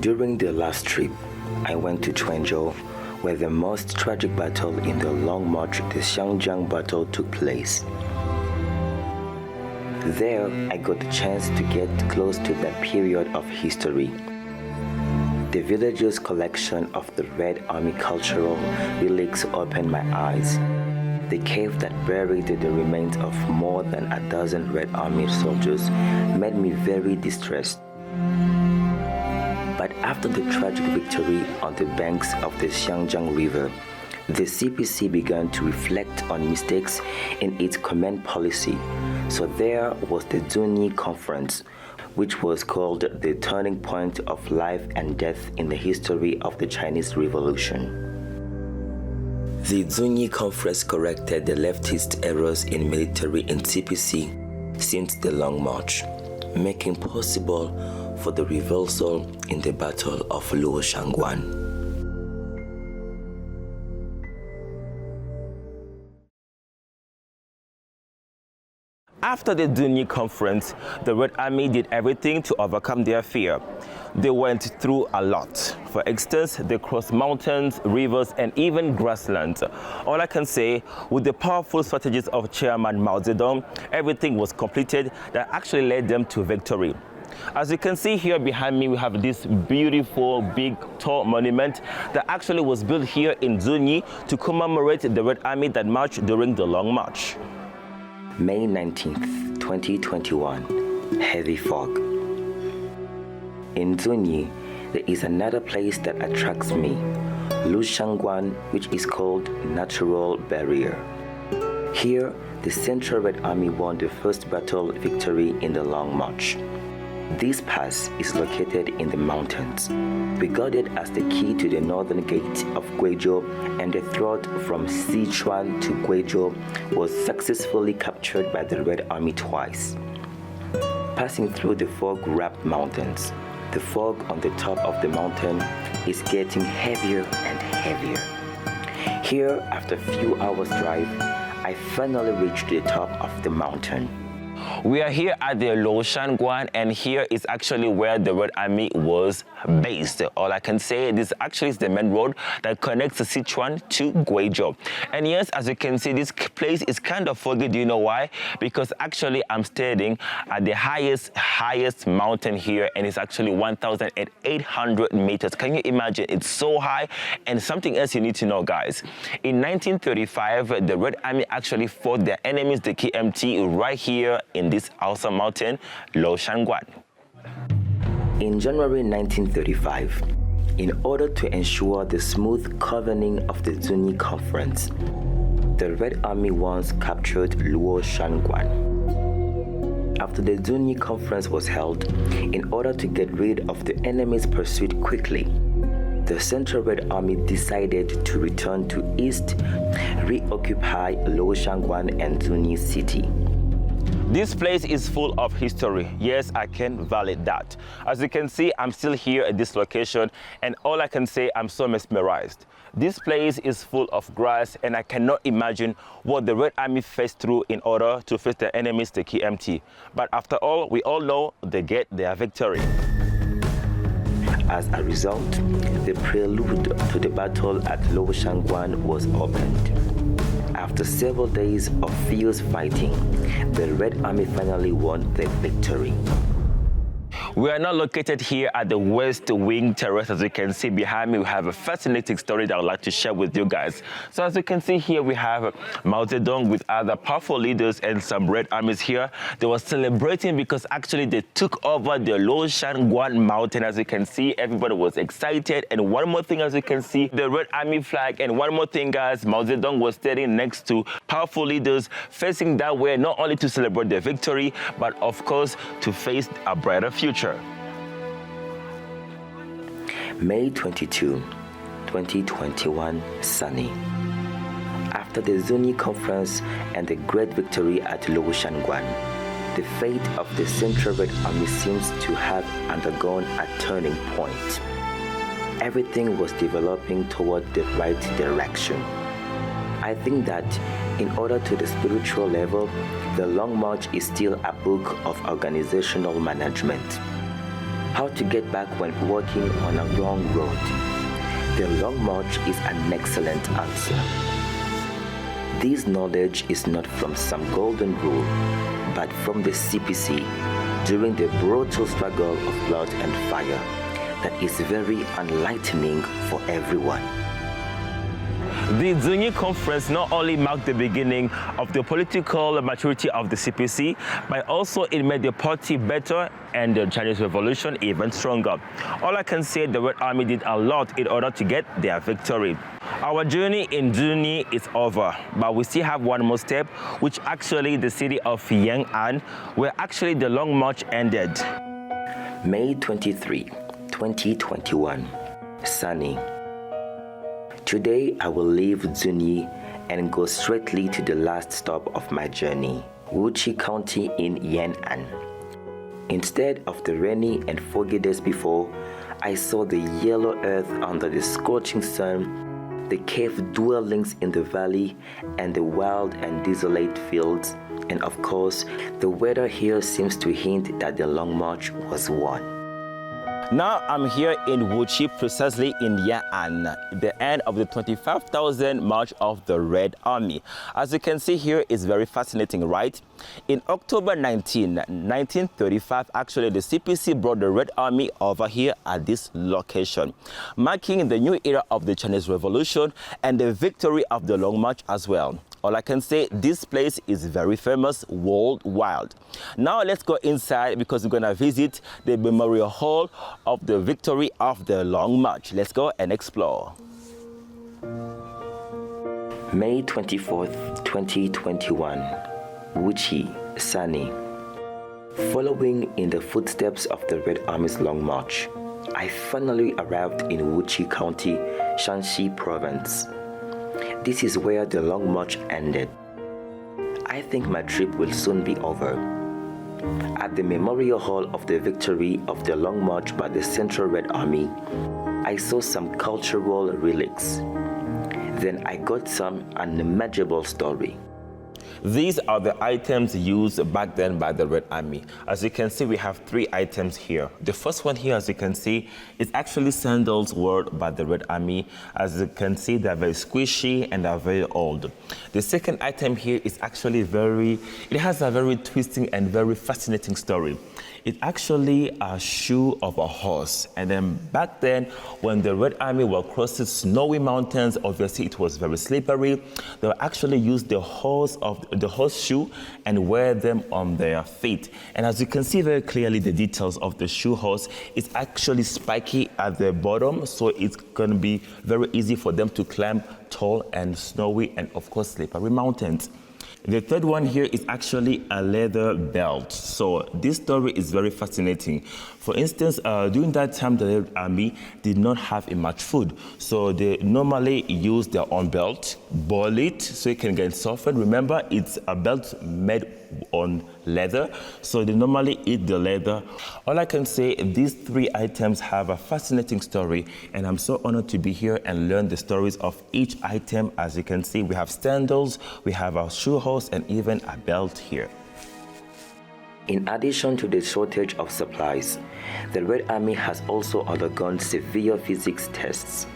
During the last trip, I went to Quanzhou, where the most tragic battle in the Long March, the Xiangjiang battle, took place. There, I got the chance to get close to that period of history. The village's collection of the Red Army cultural relics opened my eyes. The cave that buried the remains of more than a dozen Red Army soldiers made me very distressed. But after the tragic victory on the banks of the Xiangjiang River, the CPC began to reflect on mistakes in its command policy. So there was the Zunyi conference, which was called the turning point of life and death in the history of the Chinese Revolution. The Zunyi conference corrected the leftist errors in military and CPC since the Long March, making possible for the reversal in the Battle of Luohe. After the Zunyi conference, the Red Army did everything to overcome their fear. They went through a lot. For instance, they crossed mountains, rivers, and even grasslands. All I can say, with the powerful strategies of Chairman Mao Zedong, everything was completed that actually led them to victory. As you can see here behind me, we have this beautiful, big, tall monument that actually was built here in Zunyi to commemorate the Red Army that marched during the Long March. May 19th, 2021, heavy fog. In Zunyi, there is another place that attracts me, Lushangguan, which is called Natural Barrier. Here, the Central Red Army won the first battle victory in the Long March. This pass is located in the mountains, regarded as the key to the northern gate of Guizhou, and the threat from Sichuan to Guizhou was successfully captured by the Red Army twice. Passing through the fog-wrapped mountains, the fog on the top of the mountain is getting heavier and heavier. Here, after a few hours' drive, I finally reached the top of the mountain. We are here at the Luohe, and here is actually where the Red Army was based. All I can say, this actually is the main road that connects Sichuan to Guizhou. And yes, as you can see, this place is kind of foggy. Do you know why? Because actually I'm standing at the highest mountain here, and it's actually 1,800 meters. Can you imagine? It's so high. And something else you need to know, guys. In 1935, the Red Army actually fought their enemies, the KMT, right here in this awesome mountain, Luohe. In January 1935, in order to ensure the smooth governing of the Zunyi conference, the Red Army once captured Luohe. After the Zunyi conference was held, in order to get rid of the enemy's pursuit quickly, the Central Red Army decided to return to east, reoccupy Luohe and Zunyi city. This place is full of history. Yes, I can validate that. As you can see, I'm still here at this location, and all I can say, I'm so mesmerized. This place is full of grass, and I cannot imagine what the Red Army faced through in order to face their enemies, the KMT. But after all, we all know they get their victory. As a result, the prelude to the battle at Luohe was opened. After several days of fierce fighting, the Red Army finally won the victory. We are now located here at the West Wing Terrace. As you can see behind me, we have a fascinating story that I would like to share with you guys. So as you can see here, we have Mao Zedong with other powerful leaders and some Red Armies here. They were celebrating because actually they took over the Luohe mountain. As you can see, everybody was excited. And one more thing, as you can see, the Red Army flag. And one more thing, guys, Mao Zedong was standing next to powerful leaders facing that way, not only to celebrate their victory, but of course, to face a brighter future. May 22, 2021, sunny. After the Zunyi conference and the great victory at Luohe, the fate of the Central Red Army seems to have undergone a turning point. Everything was developing toward the right direction. I think that in order to the spiritual level, the Long March is still a book of organizational management. how to get back when walking on a wrong road. The long march is an excellent answer. This knowledge is not from some golden rule, but from the CPC during the brutal struggle of blood and fire that is very enlightening for everyone. The Zunyi conference not only marked the beginning of the political maturity of the CPC, but also it made the party better and the Chinese Revolution even stronger. All I can say, the Red Army did a lot in order to get their victory. Our journey in Zunyi is over, but we still have one more step, which actually the city of Yang'an, where actually the long march ended. May 23, 2021, sunny. Today I will leave Zunyi and go straightly to the last stop of my journey, Wuji County in Yan'an. Instead of the rainy and foggy days before, I saw the yellow earth under the scorching sun, the cave dwellings in the valley, and the wild and desolate fields, and of course, the weather here seems to hint that the long march was won. Now I'm here in Wuji, precisely in Yan'an, the end of the 25,000 March of the Red Army. As you can see here, it's very fascinating, right? In October 1935, actually the CPC brought the Red Army over here at this location, marking the new era of the Chinese Revolution and the victory of the Long March as well. All I can say, this place is very famous worldwide. Now let's go inside because we're gonna visit the Memorial Hall of the victory of the Long March. Let's go and explore. May 24th, 2021, Wuji, sunny. Following in the footsteps of the Red Army's Long March, I finally arrived in Wuji County, Shaanxi Province. This is where the long march ended. I think my trip will soon be over. At the Memorial Hall of the victory of the Long March by the Central Red Army, I saw some cultural relics. Then I got some unimaginable story. These are the items used back then by the Red Army. As you can see, we have 3 items here. The first one here, as you can see, is actually sandals worn by the Red Army. As you can see, they're very squishy and they're very old. The second item here is actually it has a very twisting and very fascinating story. It's actually a shoe of a horse. And then back then, when the Red Army were crossing snowy mountains, obviously it was very slippery. They would actually use the horseshoe and wear them on their feet. And as you can see very clearly, the details of the shoe horse is actually spiky at the bottom, so it's going to be very easy for them to climb tall and snowy and of course slippery mountains. The third one here is actually a leather belt. So this story is very fascinating. For instance, during that time, the Red Army did not have much food. So they normally use their own belt, boil it so it can get softened. Remember, it's a belt made on leather, so they normally eat the leather. All I can say, these 3 items have a fascinating story, and I'm so honored to be here and learn the stories of each item. As you can see, we have sandals, we have a shoe horse, and even a belt here. In addition to the shortage of supplies, the Red Army has also undergone severe physics tests.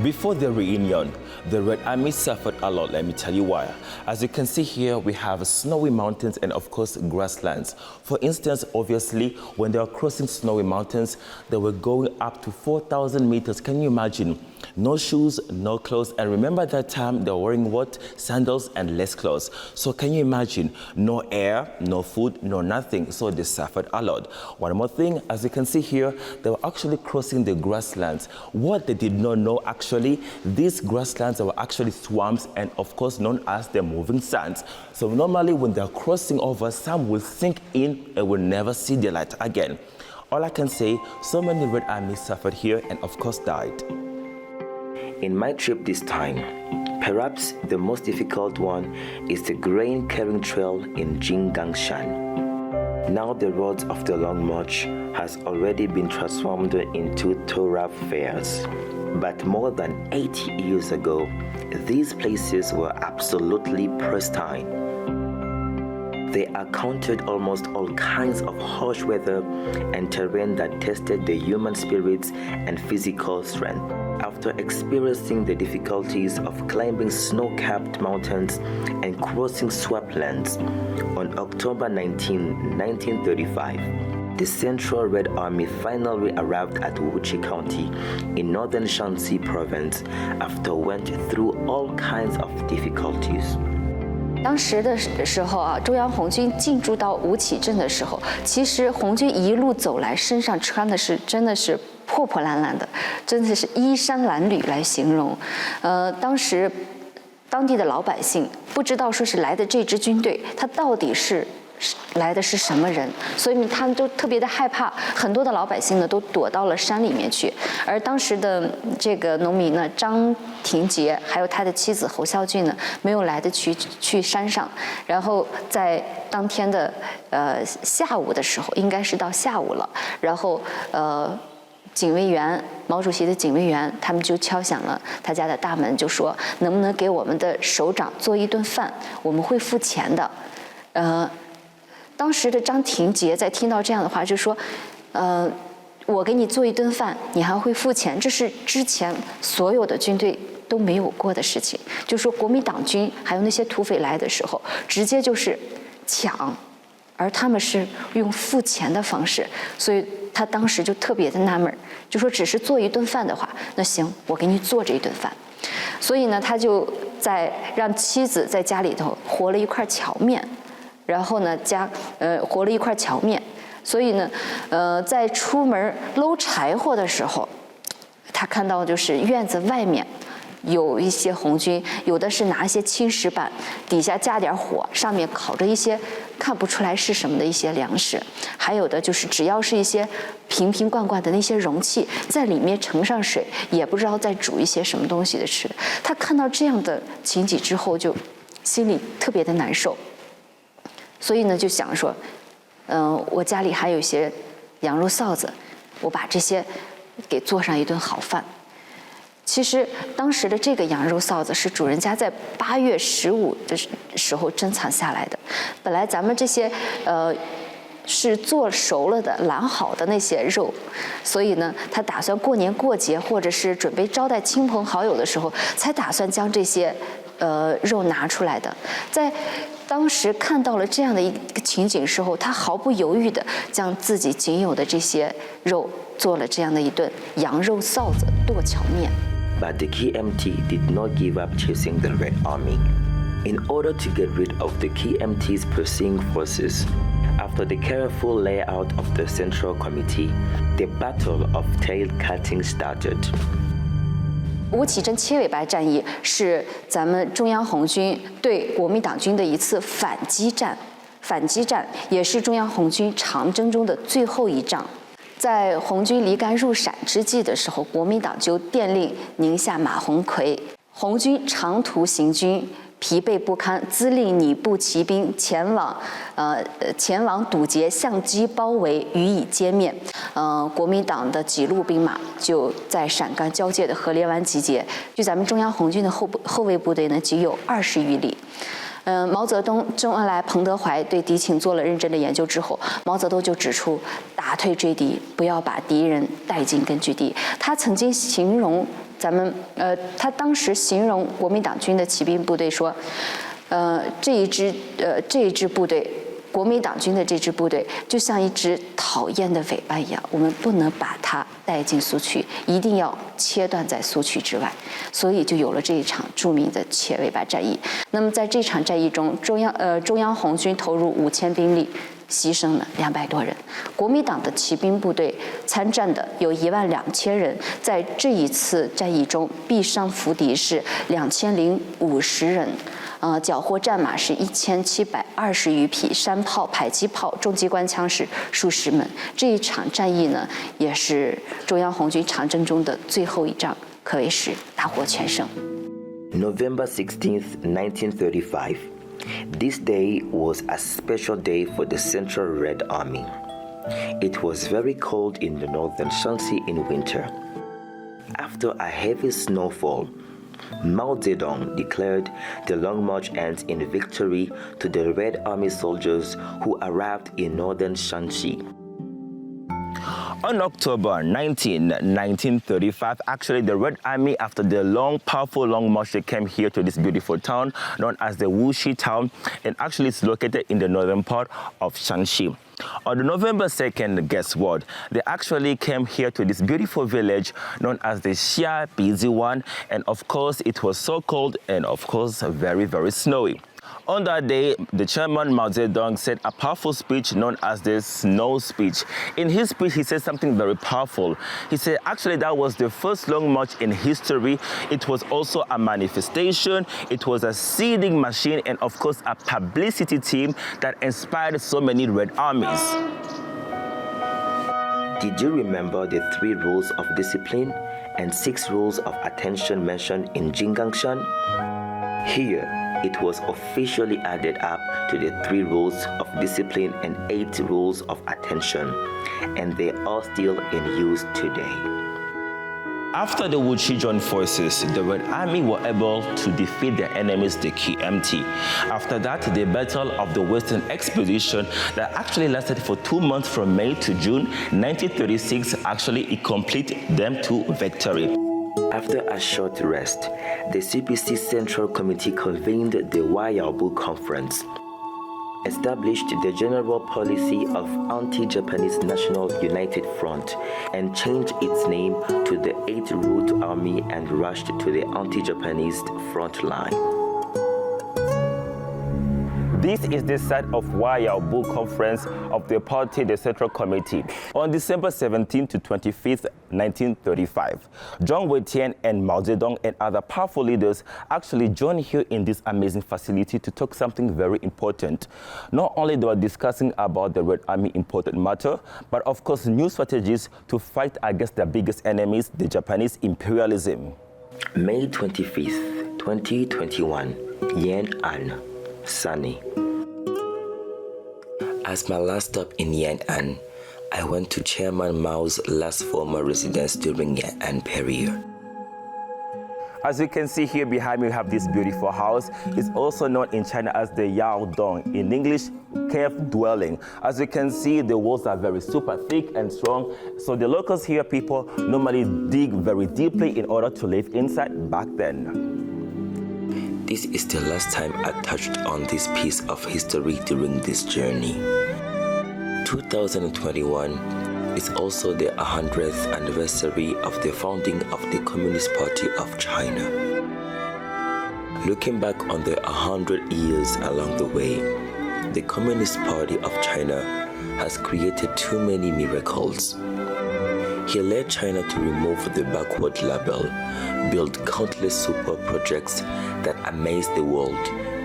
Before the reunion, the Red Army suffered a lot, let me tell you why. As you can see here, we have snowy mountains and of course grasslands. For instance, obviously, when they were crossing snowy mountains, they were going up to 4,000 meters. Can you imagine? No shoes, no clothes, and remember that time they were wearing what? Sandals and less clothes. So can you imagine? No air, no food, no nothing. So they suffered a lot. One more thing, as you can see here, they were actually crossing the grasslands. What they did not know, actually, these grasslands were actually swamps and of course known as the moving sands. So normally when they're crossing over, some will sink in and will never see the light again. All I can say, so many Red Armies suffered here and of course died. In my trip this time, perhaps the most difficult one is the grain carrying trail in Jinggangshan. Now the roads of the Long March has already been transformed into thoroughfares. But more than 80 years ago, these places were absolutely pristine. They encountered almost all kinds of harsh weather and terrain that tested the human spirits and physical strength. After experiencing the difficulties of climbing snow-capped mountains and crossing swamplands, on October 19, 1935, the Central Red Army finally arrived at Wuji County in northern Shaanxi Province after went through all kinds of difficulties. 当时的时候啊，中央红军进驻到吴起镇的时候，其实红军一路走来，身上穿的是真的是破破烂烂的，真的是衣衫褴褛来形容。当时当地的老百姓不知道说是来的这支军队，他到底是来的是什么人，所以他们都特别的害怕，很多的老百姓呢都躲到了山里面去。而当时的这个农民呢，张廷杰还有他的妻子侯孝俊呢，没有来得去山上，然后在当天的下午的时候，应该是到下午了，然后警卫员，毛主席的警卫员，他们就敲响了他家的大门，就说能不能给我们的首长做一顿饭，我们会付钱的。当时的张廷杰在听到这样的话，就说，我给你做一顿饭，你还会付钱，这是之前所有的军队都没有过的事情。就说国民党军还有那些土匪来的时候，直接就是抢，而他们是用付钱的方式，所以他当时就特别的纳闷，就说只是做一顿饭的话，那行，我给你做这一顿饭。所以呢，他就让妻子在家里头和了一块荞面。然后呢，和了一块荞面，所以呢，在出门搂柴火的时候，他看到就是院子外面有一些红军，有的是拿一些青石板，底下架点火，上面烤着一些看不出来是什么的一些粮食，还有的就是只要是一些瓶瓶罐罐的那些容器，在里面盛上水，也不知道在煮一些什么东西的吃的。他看到这样的情景之后，就心里特别的难受。所以呢，就想说，我家里还有一些羊肉臊子，我把这些给做上一顿好饭。其实当时的这个羊肉臊子是主人家在8月15的时候珍藏下来的。本来咱们这些是做熟了的、揽好的那些肉，所以呢，他打算过年过节或者是准备招待亲朋好友的时候，才打算将这些肉拿出来的。在当时看到了这样的一个情景时候，他毫不犹豫地将自己仅有的这些肉做了这样的一顿羊肉臊子剁荞面。But the KMT did not give up chasing the Red Army. In order to get rid of the KMT's pursuing forces, after the careful layout of the Central Committee, the Battle of Tail Cutting started. 吴起镇切尾巴战役是咱们中央红军对国民党军的一次反击战，也是中央红军长征中的最后一仗。在红军离甘入陕之际的时候，国民党就电令宁夏马鸿逵，红军长途行军，疲惫不堪，资令拟部骑兵前往堵截，相机包围，予以歼灭。国民党的几路兵马就在陕甘交界的河连湾集结，距咱们中央红军的后卫部队呢，仅有20余里。毛泽东、周恩来、彭德怀对敌情做了认真的研究之后，毛泽东就指出，打退追敌，不要把敌人带进根据地。他曾经形容他当时形容国民党军的骑兵部队说，这一支部队，国民党军的这支部队就像一只讨厌的尾巴一样，我们不能把它带进苏区，一定要切断在苏区之外，所以就有了这一场著名的切尾巴战役。那么在这场战役中，中央红军投入5000兵力，牺牲了200多人。国民党的骑兵部队参战的有12000人，在这一次战役中毙伤俘敌是2050人。缴获战马是1720余匹，山炮、迫击炮、重机关枪是数十门。这一场战役呢，也是中央红军长征中的最后一仗，可谓是大获全胜。November 16th, 1935. This day was a special day for the Central Red Army. It was very cold in the northern Shaanxi in winter. After a heavy snowfall, Mao Zedong declared the Long March ends in victory to the Red Army soldiers who arrived in northern Shaanxi. On October 19, 1935, actually the Red Army, after the powerful long march, they came here to this beautiful town known as the Wuji town, and actually it's located in the northern part of Shaanxi. On November 2nd, guess what? They actually came here to this beautiful village known as the Shaanxi Yizhuang, and of course it was so cold and of course very, very snowy. On that day, the chairman Mao Zedong said a powerful speech known as the Snow Speech. In his speech, he said something very powerful. He said actually that was the first long march in history. It was also a manifestation, it was a seeding machine, and of course a publicity team that inspired so many Red Armies. Did you remember the 3 rules of discipline and 6 rules of attention mentioned in Jinggangshan? Here, it was officially added up to the 3 rules of discipline and 8 rules of attention, and they are still in use today. After the Wuji joined forces, the Red Army were able to defeat their enemies, the KMT. After that, the Battle of the Western Expedition that actually lasted for 2 months from May to June 1936, actually it completed them to victory. After a short rest, the CPC Central Committee convened the Wayaobu Conference, established the general policy of Anti-Japanese National United Front, and changed its name to the 8th Route Army and rushed to the anti-Japanese front line. This is the site of Wayaobu Conference of the party, the Central Committee. On December 17 to 25th, 1935, Zhang Weitian and Mao Zedong and other powerful leaders actually joined here in this amazing facility to talk something very important. Not only they were discussing about the Red Army important matter, but of course new strategies to fight against their biggest enemies, the Japanese imperialism. May 25th, 2021, Yan'an, sunny. As my last stop in Yan'an, I went to Chairman Mao's last former residence during Yan'an period. As you can see here behind me, we have this beautiful house. It's also known in China as the Yaodong, in English, cave dwelling. As you can see, the walls are very super thick and strong. So the locals here, people normally dig very deeply in order to live inside back then. This is the last time I touched on this piece of history during this journey. 2021 is also the 100th anniversary of the founding of the Communist Party of China. Looking back on the 100 years along the way, the Communist Party of China has created too many miracles. He led China to remove the backward label, built countless super projects that amazed the world,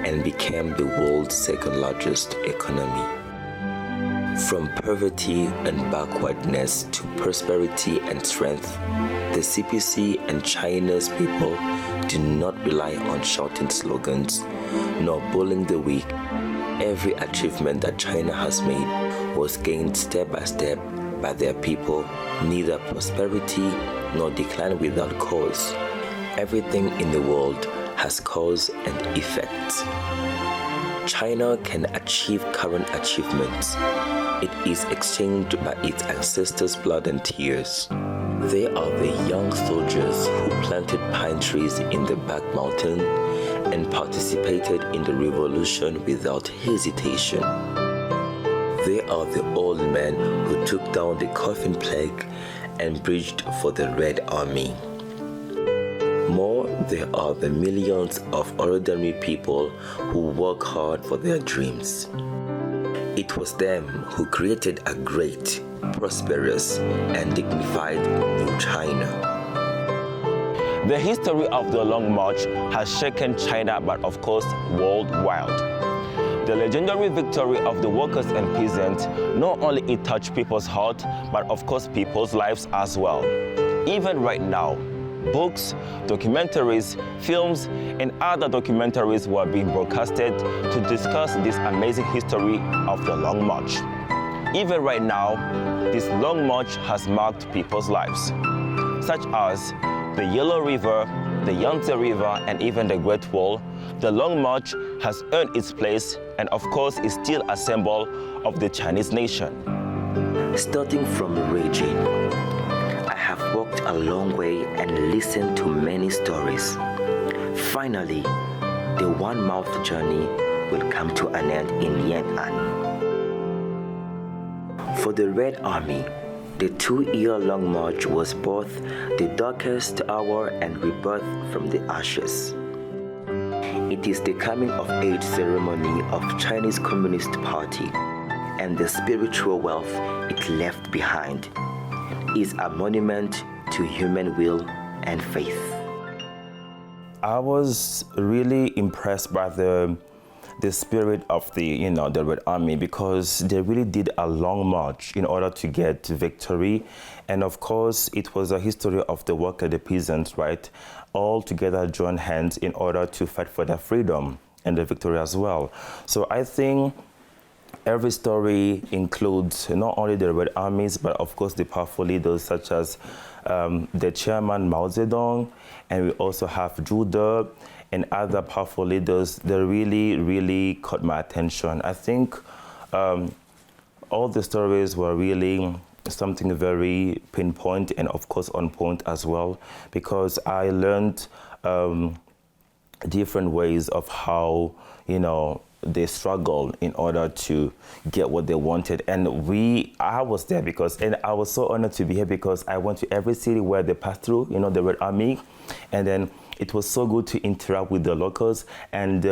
and became the world's second largest economy. From poverty and backwardness to prosperity and strength, the CPC and China's people do not rely on shouting slogans nor bullying the weak. Every achievement that China has made was gained step by step by their people, neither prosperity nor decline without cause. Everything in the world has cause and effect. China can achieve current achievements. It is exchanged by its ancestors' blood and tears. They are the young soldiers who planted pine trees in the back mountain and participated in the revolution without hesitation. They are the old men who took down the coffin plague and bridged for the Red Army. More, there are the millions of ordinary people who work hard for their dreams. It was them who created a great, prosperous, and dignified new China. The history of the Long March has shaken China, but of course, worldwide. The legendary victory of the workers and peasants, not only it touched people's heart, but of course people's lives as well. Even right now, books, documentaries, films, and other documentaries were being broadcasted to discuss this amazing history of the Long March. Even right now, this Long March has marked people's lives, such as the Yellow River, the Yangtze River, and even the Great Wall, the Long March has earned its place and of course is still a symbol of the Chinese nation. Starting from Ruijin, I have walked a long way and listened to many stories. Finally, the one-month journey will come to an end in Yan'an. For the Red Army, the 2-year-long march was both the darkest hour and rebirth from the ashes. It is the coming-of-age ceremony of Chinese Communist Party, and the spiritual wealth it left behind is a monument to human will and faith. I was really impressed by the spirit of the Red Army, because they really did a long march in order to get victory. And of course, it was a history of the worker, the peasants, right? All together joined hands in order to fight for their freedom and the victory as well. So I think every story includes not only the Red Armies, but of course the powerful leaders such as the chairman Mao Zedong, and we also have Zhu De and other powerful leaders. They really, really caught my attention. I think all the stories were really something very pinpoint and of course on point as well, because I learned different ways of how, they struggled in order to get what they wanted. And I was there and I was so honored to be here, because I went to every city where they passed through, the Red Army. And then it was so good to interact with the locals, and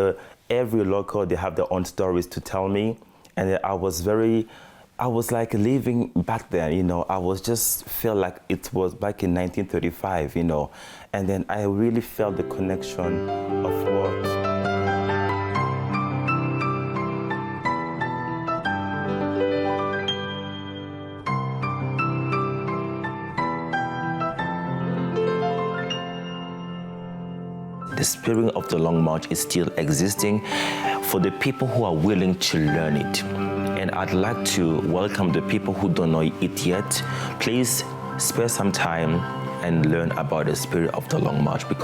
every local, they have their own stories to tell me. And I was like living back then, I was just felt like it was back in 1935, and then I really felt the connection of what the spirit of the Long March is still existing for the people who are willing to learn it. And I'd like to welcome the people who don't know it yet. Please spare some time and learn about the spirit of the Long March, because